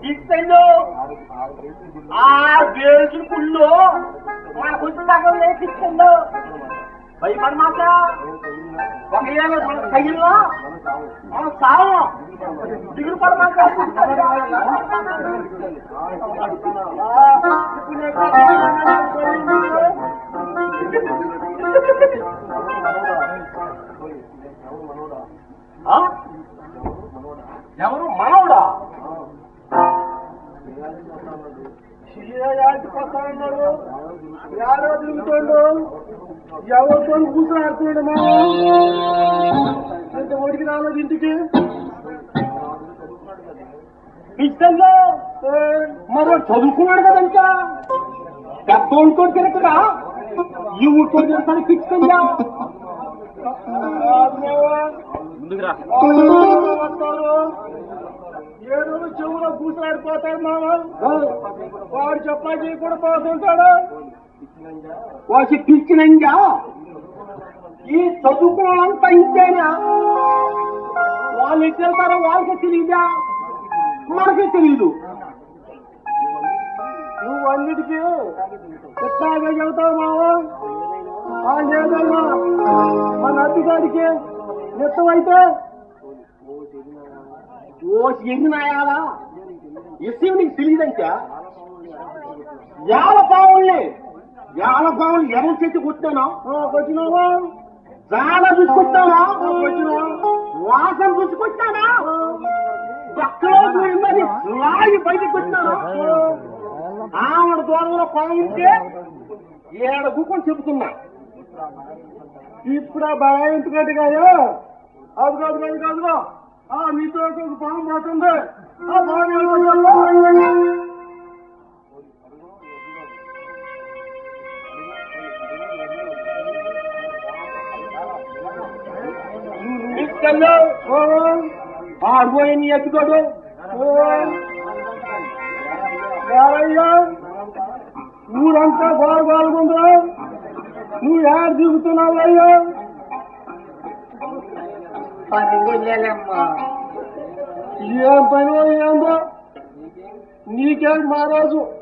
ఇస్తాను ఆ వేసిన పుల్లు మన కొంచెం తగ్గం లేకిస్తాను భయపడమాక ఒక ఏమో మన తగిలినా మనం సాము దిగులు పడమాక ఎవరు మనవుడా పోతాడు యాడో తిరుగుతాడు ఎవరితో కూర్చొని ఆడుతున్నాడు మా అంటే ఒడికి రాలేదు ఇంటికి ఇష్టంలో మరో చదువుకున్నాడు కదా ఇంకా పెద్దోళ్ళతో తిరగదా ఈ ఊరితో తిరగడానికి ఇష్టంగా ఏదో చెవులో కూసాడిపోతాడు మామ వాడు చపాతీ కూడా పోతుంటాడు వాసి పిలిచినంగా ఈ చదువుకోవాలంతా ఇంతేనా వాళ్ళు ఎట్టారో వాళ్ళకే తెలియదా మనకే తెలియదు నువ్వు అన్నిటికీ ఎట్లాగా చెబుతావు మావా లేదమ్మా మన అతిగాడికి నెత్తమైతే ఓ ఎగినాయాలా ఎస్సీవి నీకు తెలియదంటే యాల పావుల్ని ఎవరి చేతి కొట్టానా కొట్టినావా చాలా చూసుకొచ్చానా కొట్టినా వాసన చూసుకొచ్చానా పక్కలో లాగి బయటకు వచ్చానా ఆవిడ దూరంలో పావుంటే ఏడ కూకొని చెబుతున్నా ఇప్పుడు ఆ బాగా ఎందుకంటే అది కాదుగా మీతో ఒక పాము పోతుంది ఆ బాగా ఆడిపోయి నీ ఎత్తుకోడు యారయ్యా ఊరంతా బాగుందా నువ్వు యాడ దిగుతున్నావు అయ్యా ఏం పని ఏందో నీకేం మహారాజు